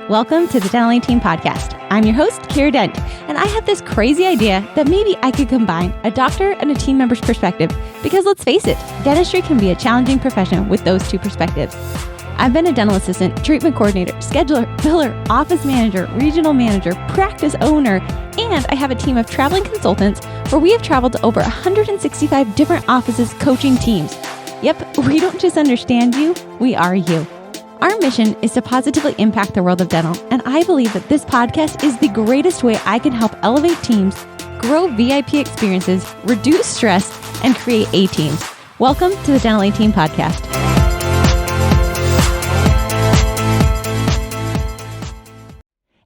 Welcome to the Dental A Team podcast. I'm your host, Kiera Dent, and I have this crazy idea that maybe I could combine a doctor and a team member's perspective because let's face it, dentistry can be a challenging profession with those two perspectives. I've been a dental assistant, treatment coordinator, scheduler, biller, office manager, regional manager, practice owner, and I have a team of traveling consultants where we have traveled to over 165 different offices coaching teams. Yep, we don't just understand you, we are you. Our mission is to positively impact the world of dental, and I believe that this podcast is the greatest way I can help elevate teams, grow VIP experiences, reduce stress, and create A-teams. Welcome to the Dental A-Team podcast.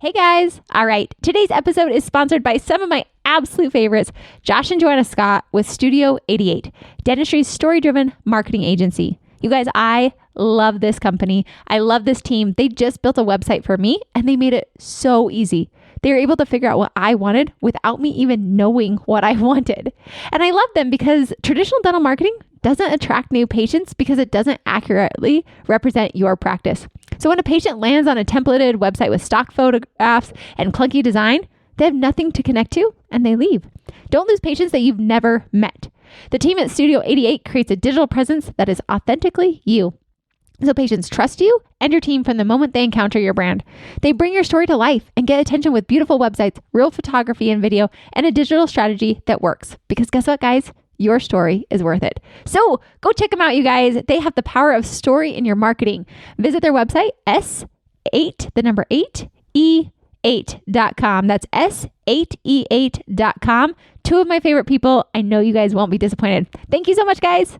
Hey guys. All right. Today's episode is sponsored by some of my absolute favorites, Josh and Joanna Scott with Studio 88, dentistry's story-driven marketing agency. You guys, I love this company. I love this team. They just built a website for me and they made it so easy. They were able to figure out what I wanted without me even knowing what I wanted. And I love them because traditional dental marketing doesn't attract new patients because it doesn't accurately represent your practice. So when a patient lands on a templated website with stock photographs and clunky design, they have nothing to connect to and they leave. Don't lose patients that you've never met. The team at Studio 88 creates a digital presence that is authentically you. So patients trust you and your team from the moment they encounter your brand. They bring your story to life and get attention with beautiful websites, real photography and video, and a digital strategy that works. Because guess what, guys? Your story is worth it. So go check them out, you guys. They have the power of story in your marketing. Visit their website, S8E8.com. That's S8E8.com. Two of my favorite people. I know you guys won't be disappointed. Thank you so much, guys.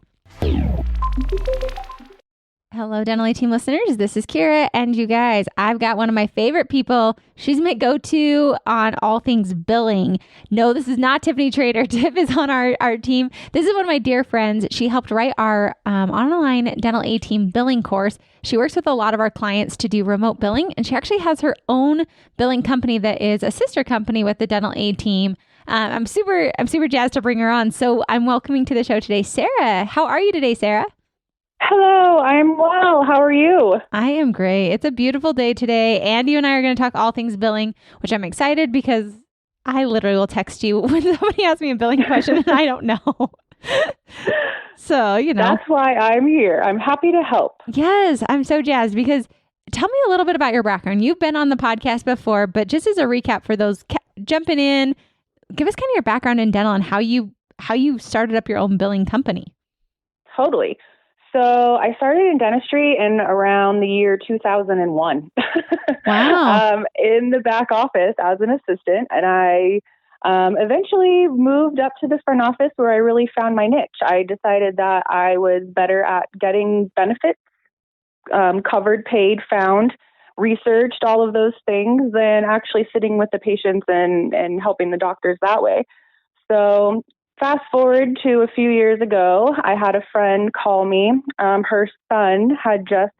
Hello, Dental A Team listeners. This is Kiera, and you guys, I've got one of my favorite people. She's my go-to on all things billing. No, this is not Tiffany Trader. Tiff is on our team. This is one of my dear friends. She helped write our online Dental A Team billing course. She works with a lot of our clients to do remote billing, and she actually has her own billing company that is a sister company with the Dental A Team. I'm super jazzed to bring her on. So I'm welcoming to the show today, Sarah. How are you today, Sarah? Hello, I'm well. How are you? I am great. It's a beautiful day today. And you and I are going to talk all things billing, which I'm excited because I literally will text you when somebody asks me a billing question and I don't know. So, you know. That's why I'm here. I'm happy to help. Yes, I'm so jazzed because tell me a little bit about your background. You've been on the podcast before, but just as a recap for those jumping in, give us kind of your background in dental and how you started up your own billing company. Totally. So I started in dentistry in around the year 2001. Wow. In the back office as an assistant. And I eventually moved up to the front office where I really found my niche. I decided that I was better at getting benefits, covered, paid, found, researched, all of those things, than actually sitting with the patients and helping the doctors that way. So fast forward to a few years ago, I had a friend call me. Her son had just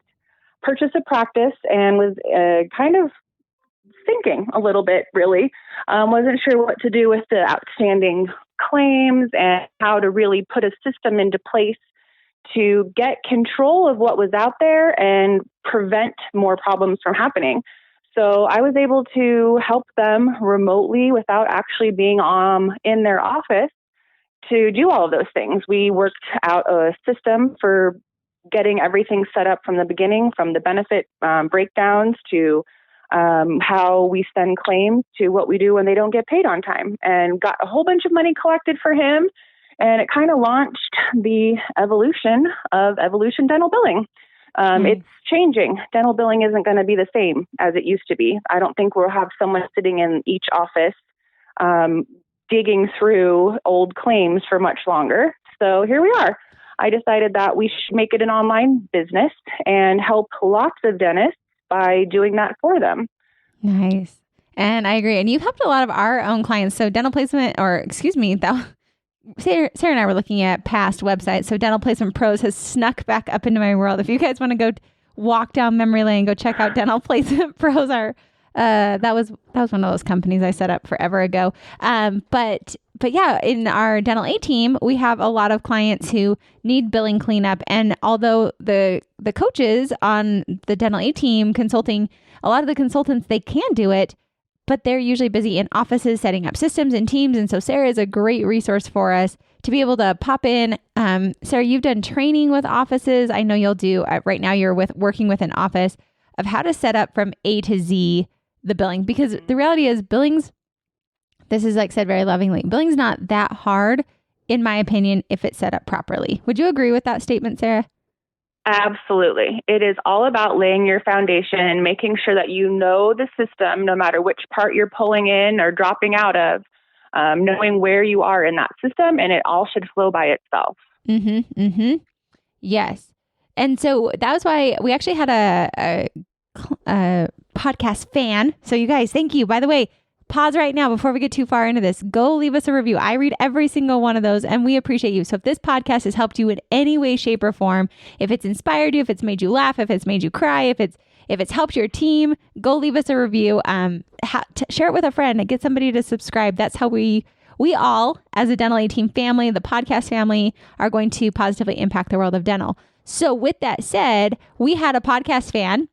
purchased a practice and was kind of thinking a little bit, really. Wasn't sure what to do with the outstanding claims and how to really put a system into place to get control of what was out there and prevent more problems from happening. So I was able to help them remotely without actually being in their office to do all of those things. We worked out a system for getting everything set up from the beginning, from the benefit breakdowns to how we send claims to what we do when they don't get paid on time, and got a whole bunch of money collected for him. And it kind of launched the evolution of Evolution Dental Billing. It's changing. Dental billing isn't going to be the same as it used to be. I don't think we'll have someone sitting in each office digging through old claims for much longer. So here we are. I decided that we should make it an online business and help lots of dentists by doing that for them. Nice. And I agree. And you've helped a lot of our own clients. So Dental Placement, Sarah and I were looking at past websites. So Dental Placement Pros has snuck back up into my world. If you guys want to go walk down memory lane, go check out Dental Placement Pros. That was one of those companies I set up forever ago. But but yeah, in our dental A team, we have a lot of clients who need billing cleanup. And although the coaches on the dental A team consulting, a lot of the consultants, they can do it, but they're usually busy in offices setting up systems and teams. And so Sarah is a great resource for us to be able to pop in. Sarah, you've done training with offices. I know you'll do right now. You're working with an office of how to set up from A to Z the billing, because the reality is billing's, this is like said very lovingly, billing's not that hard, in my opinion, if it's set up properly. Would you agree with that statement, Sarah? Absolutely. It is all about laying your foundation and making sure that you know the system, no matter which part you're pulling in or dropping out of, knowing where you are in that system, and it all should flow by itself. Yes. And so that was why we actually had a podcast fan. So you guys, thank you. By the way, pause right now before we get too far into this. Go leave us a review. I read every single one of those and we appreciate you. So if this podcast has helped you in any way, shape, or form, if it's inspired you, if it's made you laugh, if it's made you cry, if it's helped your team, go leave us a review. Share it with a friend and get somebody to subscribe. That's how we all, as a Dental A Team family, the podcast family, are going to positively impact the world of dental. So with that said, we had a podcast fan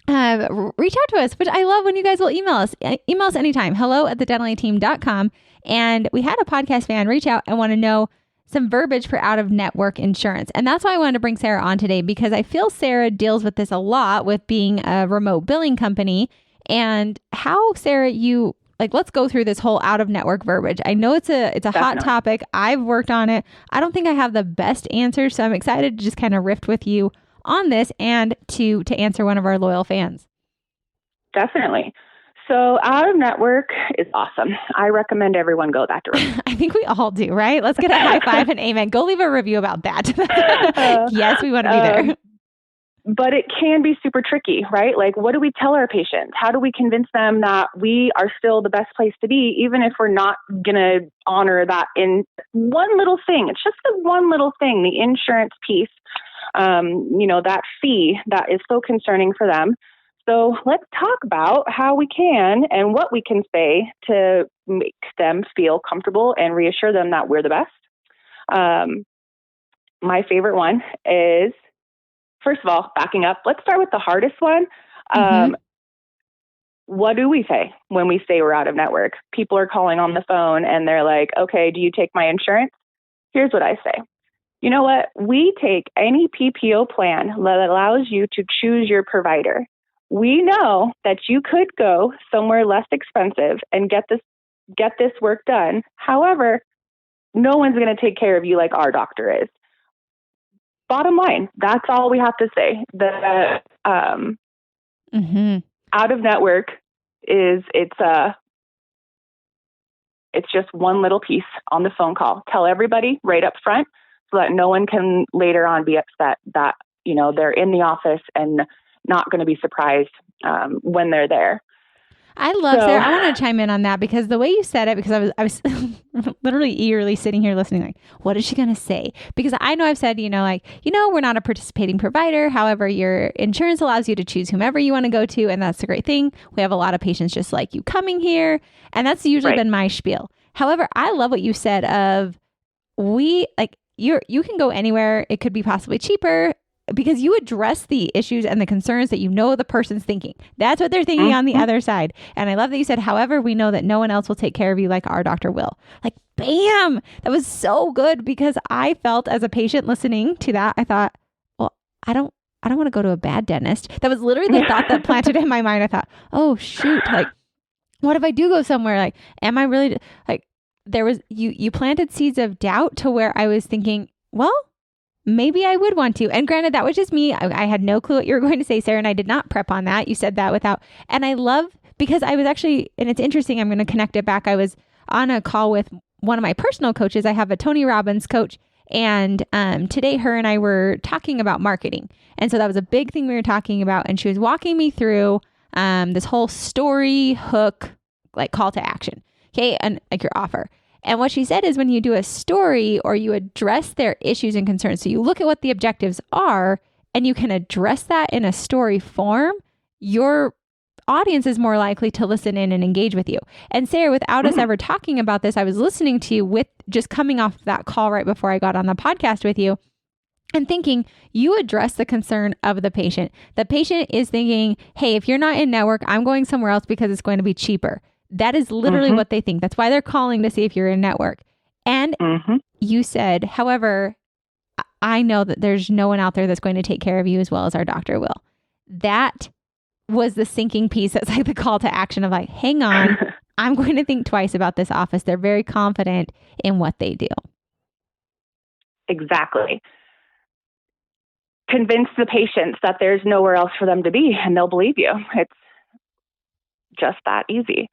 reach out to us, which I love when you guys will email us. Email us anytime, hello@thedentalateam.com. And we had a podcast fan reach out and want to know some verbiage for out-of-network insurance. And that's why I wanted to bring Sarah on today, because I feel Sarah deals with this a lot with being a remote billing company. And how, Sarah, let's go through this whole out-of-network verbiage. I know it's a hot topic. I've worked on it. I don't think I have the best answers, so I'm excited to just kind of riff with you on this and to answer one of our loyal fans. Definitely. So out of network is awesome. I recommend everyone go that direction. I think we all do, right? Let's get a high five and amen. Go leave a review about that. Yes, we want to be there. But it can be super tricky, right? Like, what do we tell our patients? How do we convince them that we are still the best place to be, even if we're not going to honor that in one little thing? It's just the one little thing, the insurance piece, that fee that is so concerning for them. So let's talk about how we can and what we can say to make them feel comfortable and reassure them that we're the best. My favorite one is, first of all, backing up, let's start with the hardest one. What do we say when we say we're out of network? People are calling on the phone and they're like, okay, do you take my insurance? Here's what I say. You know what? We take any PPO plan that allows you to choose your provider. We know that you could go somewhere less expensive and get this work done. However, no one's going to take care of you like our doctor is. Bottom line, that's all we have to say. The out of network is it's just one little piece on the phone call. Tell everybody right up front so that no one can later on be upset that they're in the office and not going to be surprised when they're there. I love Sarah. I want to chime in on that because the way you said it, because I was literally eagerly sitting here listening, like, what is she going to say? Because I know I've said, we're not a participating provider. However, your insurance allows you to choose whomever you want to go to. And that's a great thing. We have a lot of patients just like you coming here. And that's usually been my spiel. However, I love what you said of you can go anywhere. It could be possibly cheaper, because you address the issues and the concerns that the person's thinking. That's what they're thinking on the other side. And I love that you said, however, we know that no one else will take care of you like our doctor will. Like, bam! That was so good, because I felt as a patient listening to that, I thought, well, I don't want to go to a bad dentist. That was literally the thought that planted in my mind. I thought, oh shoot, like, what if I do go somewhere? Like, am I really, like, there was, you planted seeds of doubt to where I was thinking, well, maybe I would want to. And granted, that was just me. I had no clue what you were going to say, Sarah, and I did not prep on that. You said that and I love, because I was actually, and it's interesting, I'm going to connect it back. I was on a call with one of my personal coaches. I have a Tony Robbins coach, and today her and I were talking about marketing. And so that was a big thing we were talking about. And she was walking me through this whole story hook, like call to action. Okay. And like your offer. And what she said is, when you do a story or you address their issues and concerns, so you look at what the objectives are and you can address that in a story form, your audience is more likely to listen in and engage with you. And Sarah, without us ever talking about this, I was listening to you with just coming off that call right before I got on the podcast with you and thinking you address the concern of the patient. The patient is thinking, hey, if you're not in network, I'm going somewhere else because it's going to be cheaper. That is literally what they think. That's why they're calling to see if you're in network. And you said, however, I know that there's no one out there that's going to take care of you as well as our doctor will. That was the sinking piece. That's like the call to action of like, hang on, I'm going to think twice about this office. They're very confident in what they do. Exactly. Convince the patients that there's nowhere else for them to be, and they'll believe you. It's just that easy.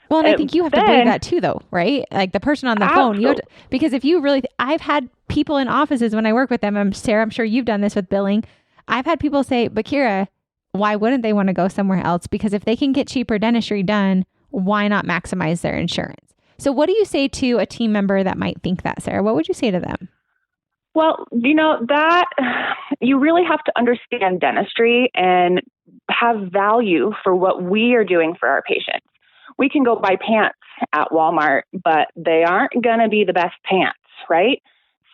Well, and I think you have to believe that too, though, right? Like the person on the phone, you have to, because if you really, I've had people in offices when I work with them, Sarah, I'm sure you've done this with billing. I've had people say, but Kiera, why wouldn't they want to go somewhere else? Because if they can get cheaper dentistry done, why not maximize their insurance? So what do you say to a team member that might think that, Sarah? What would you say to them? Well, that you really have to understand dentistry and have value for what we are doing for our patients. We can go buy pants at Walmart, but they aren't going to be the best pants, right?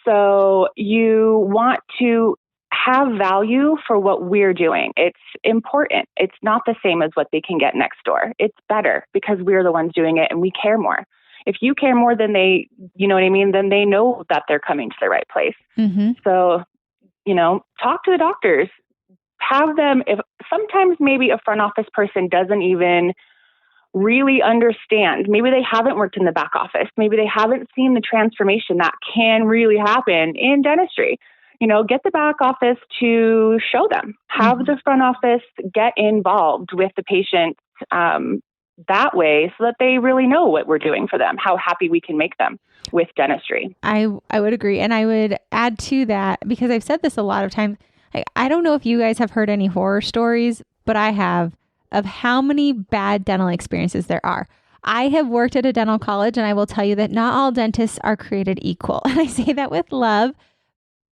So you want to have value for what we're doing. It's important. It's not the same as what they can get next door. It's better because we're the ones doing it and we care more. If you care more than they, you know what I mean, then they know that they're coming to the right place. So, talk to the doctors. Have them, if sometimes maybe a front office person doesn't even really understand. Maybe they haven't worked in the back office. Maybe they haven't seen the transformation that can really happen in dentistry. Get the back office to show them. Have the front office get involved with the patient that way so that they really know what we're doing for them, how happy we can make them with dentistry. I would agree. And I would add to that, because I've said this a lot of times. I don't know if you guys have heard any horror stories, but I have, of how many bad dental experiences there are. I have worked at a dental college, and I will tell you that not all dentists are created equal. And I say that with love,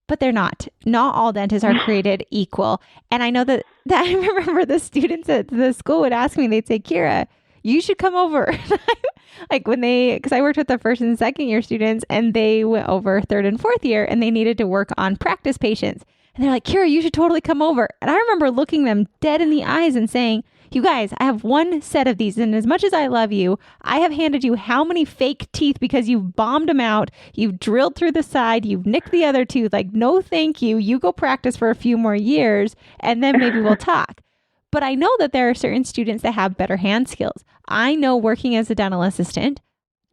but they're not. Not all dentists are created equal. And I know that I remember the students at the school would ask me, they'd say, Kiera, you should come over. Like because I worked with the first and second year students, and they went over third and fourth year, and they needed to work on practice patients. And they're like, Kiera, you should totally come over. And I remember looking them dead in the eyes and saying, you guys, I have one set of these. And as much as I love you, I have handed you how many fake teeth because you've bombed them out. You've drilled through the side. You've nicked the other tooth. Like, no, thank you. You go practice for a few more years and then maybe we'll talk. But I know that there are certain students that have better hand skills. I know working as a dental assistant,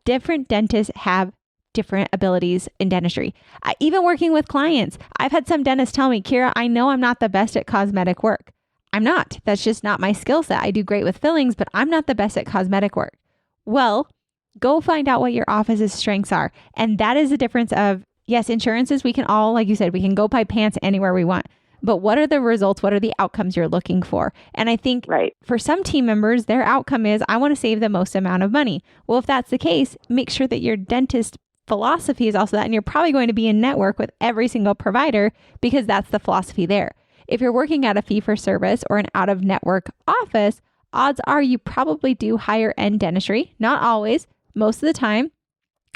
different dentists have different abilities in dentistry. Even working with clients, I've had some dentists tell me, Kiera, I know I'm not the best at cosmetic work. I'm not. That's just not my skill set. I do great with fillings, but I'm not the best at cosmetic work. Well, go find out what your office's strengths are. And that is the difference of, yes, insurances, we can all, like you said, we can go buy pants anywhere we want. But what are the results? What are the outcomes you're looking for? And I think for some team members, their outcome is, I want to save the most amount of money. Well, if that's the case, make sure that your dentist philosophy is also that. And you're probably going to be in network with every single provider because that's the philosophy there. If you're working at a fee-for-service or an out-of-network office, odds are you probably do higher-end dentistry. Not always. Most of the time,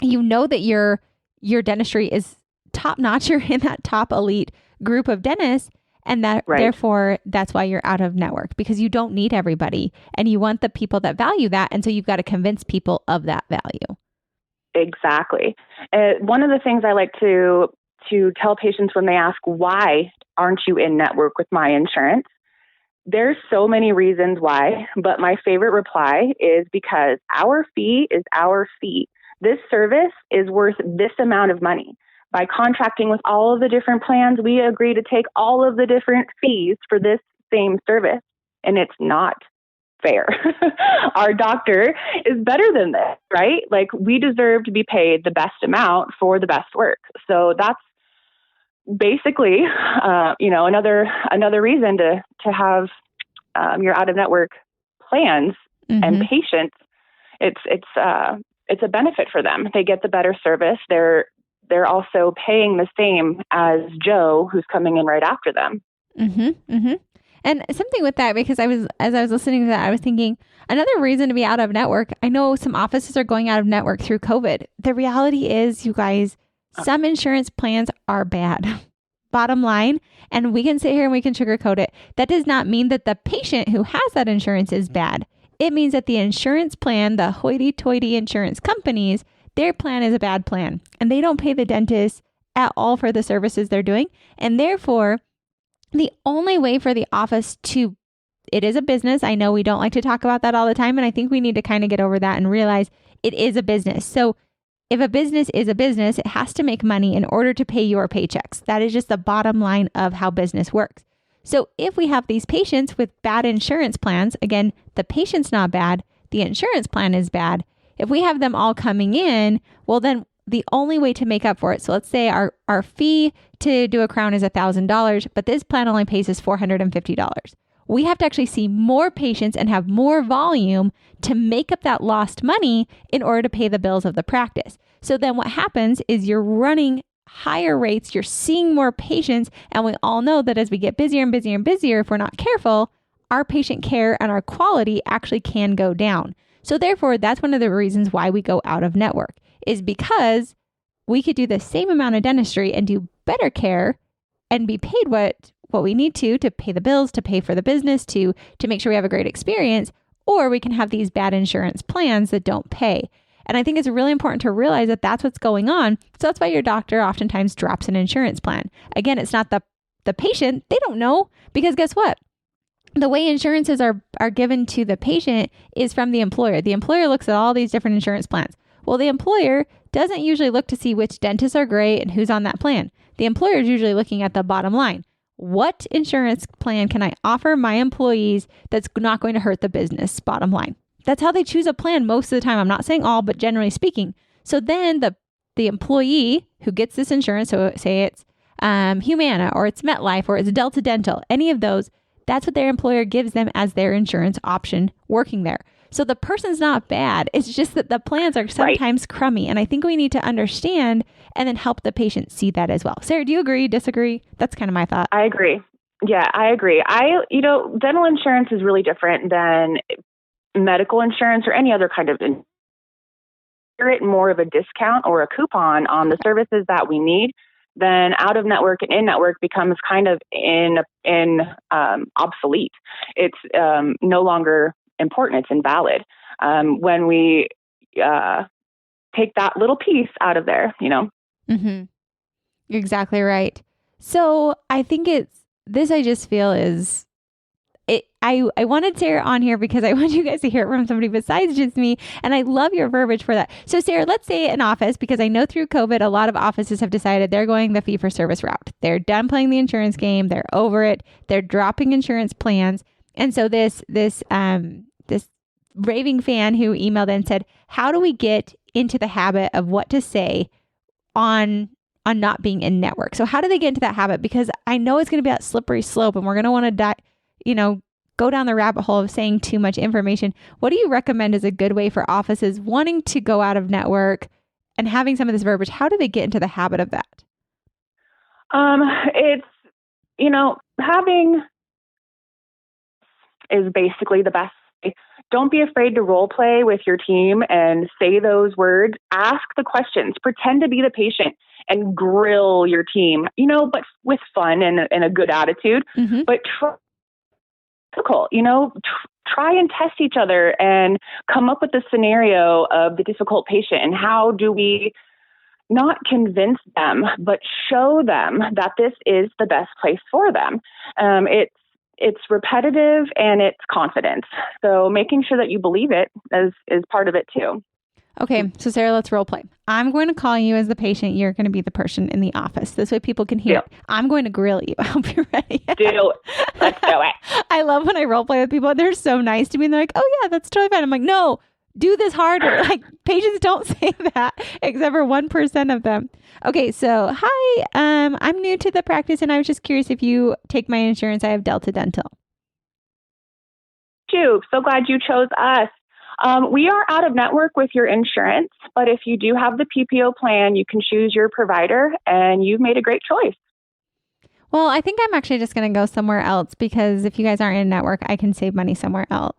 you know that your dentistry is top-notch. You're in that top elite group of dentists, and that therefore, that's why you're out of network, because you don't need everybody, and you want the people that value that, and so you've got to convince people of that value. Exactly. One of the things I like to tell patients when they ask, why aren't you in network with my insurance? There's so many reasons why, but my favorite reply is because our fee is our fee. This service is worth this amount of money. By contracting with all of the different plans, we agree to take all of the different fees for this same service, and it's not fair. Our doctor is better than this, right? Like, we deserve to be paid the best amount for the best work. So that's basically, another reason to have your out of network plans and patients. It's a benefit for them. They get the better service. They're also paying the same as Joe, who's coming in right after them. And something with that, because as I was listening to that, I was thinking another reason to be out of network. I know some offices are going out of network through COVID. The reality is, you guys, some insurance plans are bad. Bottom line, and we can sit here and we can sugarcoat it. That does not mean that the patient who has that insurance is bad. It means that the insurance plan, the hoity-toity insurance companies, their plan is a bad plan, and they don't pay the dentist at all for the services they're doing. And therefore, the only way for the office to, it is a business. I know we don't like to talk about that all the time, and I think we need to kind of get over that and realize it is a business. So if a business is a business, it has to make money in order to pay your paychecks. That is just the bottom line of how business works. So if we have these patients with bad insurance plans, again, the patient's not bad, the insurance plan is bad. If we have them all coming in, well, then the only way to make up for it. So let's say our fee to do a crown is $1,000, but this plan only pays us $450. We have to actually see more patients and have more volume to make up that lost money in order to pay the bills of the practice. So then what happens is you're running higher rates, you're seeing more patients, and we all know that as we get busier and busier and busier, if we're not careful, our patient care and our quality actually can go down. So therefore, that's one of the reasons why we go out of network, is because we could do the same amount of dentistry and do better care and be paid what we need to pay the bills, to pay for the business, to make sure we have a great experience, or we can have these bad insurance plans that don't pay. And I think it's really important to realize that that's what's going on. So that's why your doctor oftentimes drops an insurance plan. Again, it's not the patient. They don't know, because guess what? The way insurances are given to the patient is from the employer. The employer looks at all these different insurance plans. Well, the employer doesn't usually look to see which dentists are great and who's on that plan. The employer is usually looking at the bottom line. What insurance plan can I offer my employees that's not going to hurt the business? Bottom line. That's how they choose a plan most of the time. I'm not saying all, but generally speaking. So then the employee who gets this insurance, so say it's Humana or it's MetLife or it's Delta Dental, any of those, that's what their employer gives them as their insurance option working there. So the person's not bad. It's just that the plans are sometimes crummy. And I think we need to understand and then help the patient see that as well. Sarah, do you agree, disagree? That's kind of my thought. I agree. Yeah, I agree. Dental insurance is really different than medical insurance or any other kind of more of a discount or a coupon on the services that we need. Then out of network and in network becomes kind of obsolete. It's no longer important. It's invalid when we take that little piece out of there, Mm-hmm. You're exactly right. So I think I just feel is it. I wanted Sarah on here because I want you guys to hear it from somebody besides just me. And I love your verbiage for that. So Sarah, let's say an office, because I know through COVID, a lot of offices have decided they're going the fee for service route. They're done playing the insurance game. They're over it. They're dropping insurance plans. And so this raving fan who emailed in said, how do we get into the habit of what to say on not being in network? So how do they get into that habit? Because I know it's going to be that slippery slope and we're going to want to go down the rabbit hole of saying too much information. What do you recommend is a good way for offices wanting to go out of network and having some of this verbiage? How do they get into the habit of that? It's, having is basically the best. Don't be afraid to role play with your team and say those words. Ask the questions. Pretend to be the patient and grill your team, but with fun and a good attitude. Mm-hmm. But try and test each other and come up with the scenario of the difficult patient and how do we not convince them, but show them that this is the best place for them. It's repetitive and it's confidence. So making sure that you believe it is part of it too. Okay, so Sarah, let's role play. I'm going to call you as the patient. You're going to be the person in the office. This way people can hear. I'm going to grill you. I hope you're ready. Do it. Let's do it. I love when I role play with people. They're so nice to me. And they're like, oh yeah, that's totally fine. I'm like, no, do this harder. Like patients don't say that except for 1% of them. Okay, so hi, I'm new to the practice and I was just curious if you take my insurance. I have Delta Dental. So glad you chose us. We are out of network with your insurance, but if you do have the PPO plan, you can choose your provider and you've made a great choice. Well, I think I'm actually just going to go somewhere else because if you guys aren't in network, I can save money somewhere else.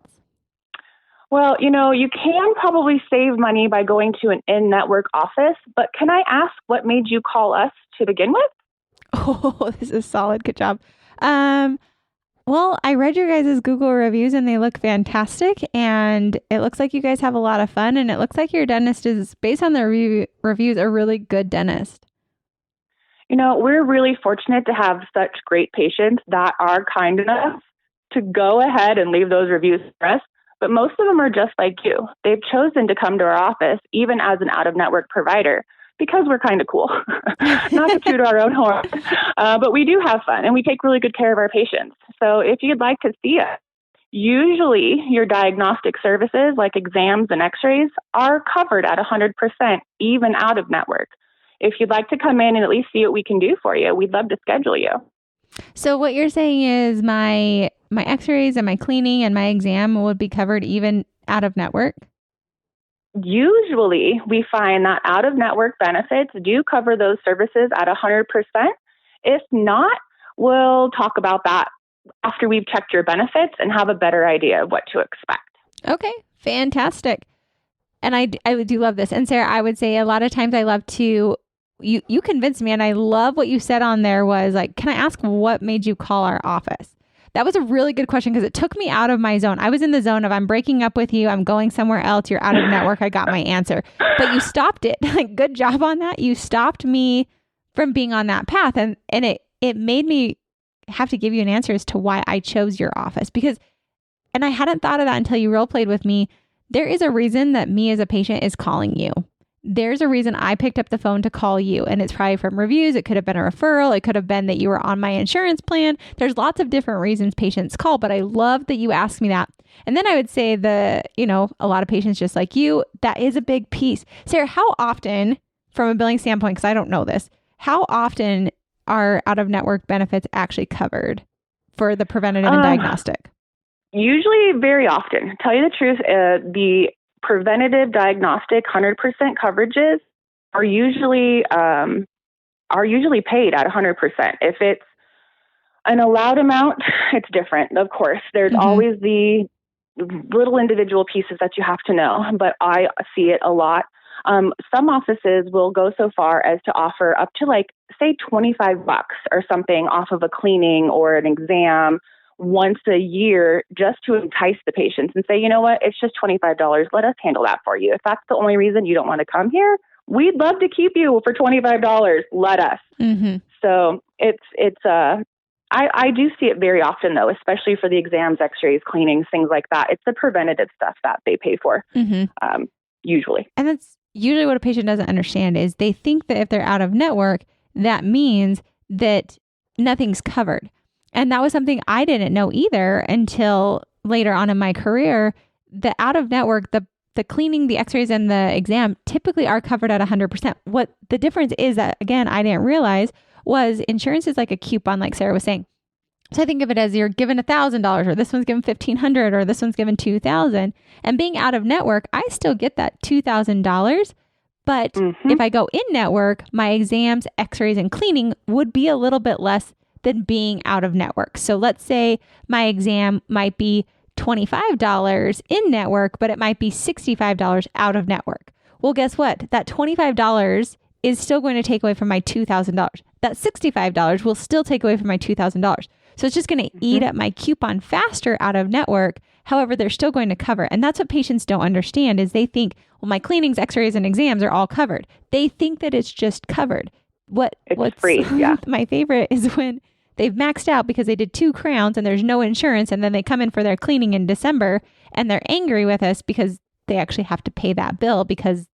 Well, you can probably save money by going to an in-network office, but can I ask what made you call us to begin with? Oh, this is solid. Good job. Well, I read your guys' Google reviews and they look fantastic. And it looks like you guys have a lot of fun. And it looks like your dentist is, based on the reviews, a really good dentist. We're really fortunate to have such great patients that are kind enough to go ahead and leave those reviews for us. But most of them are just like you. They've chosen to come to our office, even as an out-of-network provider, because we're kind of cool. Not to toot our own horn, but we do have fun and we take really good care of our patients. So if you'd like to see us, usually your diagnostic services like exams and x-rays are covered at 100%, even out of network. If you'd like to come in and at least see what we can do for you, we'd love to schedule you. So what you're saying is my x-rays and my cleaning and my exam would be covered even out of network? Usually, we find that out-of-network benefits do cover those services at 100%. If not, we'll talk about that after we've checked your benefits and have a better idea of what to expect. Okay, fantastic. And I do love this. And Sarah, I would say a lot of times I love to, you convinced me, and I love what you said on there was like, can I ask what made you call our office? That was a really good question because it took me out of my zone. I was in the zone of I'm breaking up with you. I'm going somewhere else. You're out of network. I got my answer. But you stopped it. Like, good job on that. You stopped me from being on that path. And it made me have to give you an answer as to why I chose your office. And I hadn't thought of that until you role played with me. There is a reason that me as a patient is calling you. There's a reason I picked up the phone to call you, and it's probably from reviews. It could have been a referral. It could have been that you were on my insurance plan. There's lots of different reasons patients call, but I love that you asked me that. And then I would say a lot of patients just like you, that is a big piece. Sarah, how often, from a billing standpoint, because I don't know this, how often are out-of-network benefits actually covered for the preventative and diagnostic? Usually very often. Tell you the truth, the preventative diagnostic 100% coverages are usually paid at 100%. If it's an allowed amount, it's different. Of course, there's always the little individual pieces that you have to know, but I see it a lot. Some offices will go so far as to offer up to say $25 or something off of a cleaning or an exam once a year, just to entice the patients and say, you know what, it's just $25. Let us handle that for you. If that's the only reason you don't want to come here, we'd love to keep you for $25. Let us. So I do see it very often though, especially for the exams, x-rays, cleanings, things like that. It's the preventative stuff that they pay for, usually. And that's usually what a patient doesn't understand is they think that if they're out of network, that means that nothing's covered. And that was something I didn't know either until later on in my career. The out of network, the cleaning, the x-rays, and the exam typically are covered at 100%. What the difference is that, again, I didn't realize was insurance is like a coupon, like Sarah was saying. So I think of it as you're given $1,000 or this one's given $1,500 or this one's given $2,000. And being out of network, I still get that $2,000. But if I go in network, my exams, x-rays, and cleaning would be a little bit less than being out of network. So let's say my exam might be $25 in network, but it might be $65 out of network. Well, guess what? That $25 is still going to take away from my $2,000. That $65 will still take away from my $2,000. So it's just going to eat up my coupon faster out of network. However, they're still going to cover. And that's what patients don't understand is they think, well, my cleanings, x-rays, and exams are all covered. They think that it's just covered. What's free, yeah. My favorite is when they've maxed out because they did 2 crowns and there's no insurance, and then they come in for their cleaning in December and they're angry with us because they actually have to pay that bill because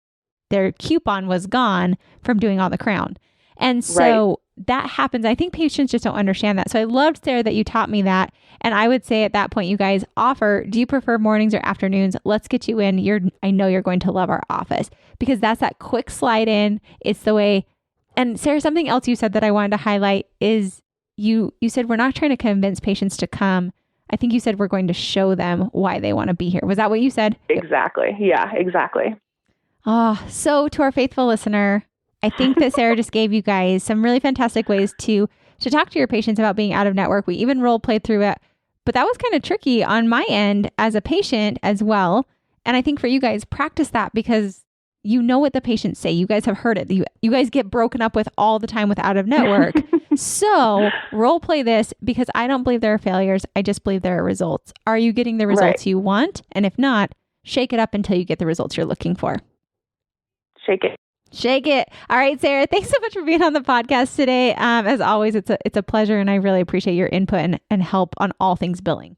their coupon was gone from doing all the crown. And so that happens. I think patients just don't understand that. So I loved, Sarah, that you taught me that. And I would say at that point, you guys offer, do you prefer mornings or afternoons? Let's get you in. I know you're going to love our office because that's that quick slide in. It's the way. And Sarah, something else you said that I wanted to highlight is you said we're not trying to convince patients to come. I think you said we're going to show them why they want to be here. Was that what you said? Exactly. Yeah, exactly. So to our faithful listener, I think that Sarah just gave you guys some really fantastic ways to to talk to your patients about being out of network. We even role played through it, but that was kind of tricky on my end as a patient as well. And I think for you guys, practice that because you know what the patients say. You guys have heard it. You guys get broken up with all the time with out of network. So role play this because I don't believe there are failures. I just believe there are results. Are you getting the results you want? And if not, shake it up until you get the results you're looking for. Shake it. Shake it. All right, Sarah, thanks so much for being on the podcast today. As always, it's a pleasure, and I really appreciate your input and help on all things billing.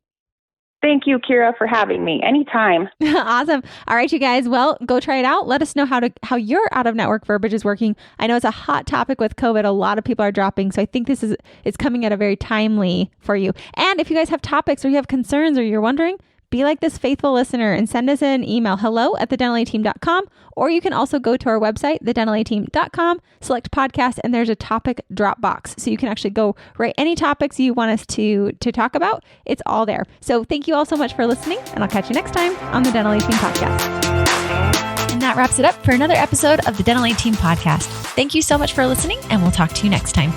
Thank you, Kiera, for having me. Anytime. Awesome. All right, you guys. Well, go try it out. Let us know how your out-of-network verbiage is working. I know it's a hot topic with COVID. A lot of people are dropping, so I think it's coming at a very timely for you. And if you guys have topics or you have concerns or you're wondering, be like this faithful listener and send us an email, hello@thedentalateam.com, or you can also go to our website, thedentalateam.com, select podcast, and there's a topic drop box. So you can actually go write any topics you want us to talk about. It's all there. So thank you all so much for listening, and I'll catch you next time on the Dental A Team Podcast. And that wraps it up for another episode of the Dental A Team Podcast. Thank you so much for listening, and we'll talk to you next time.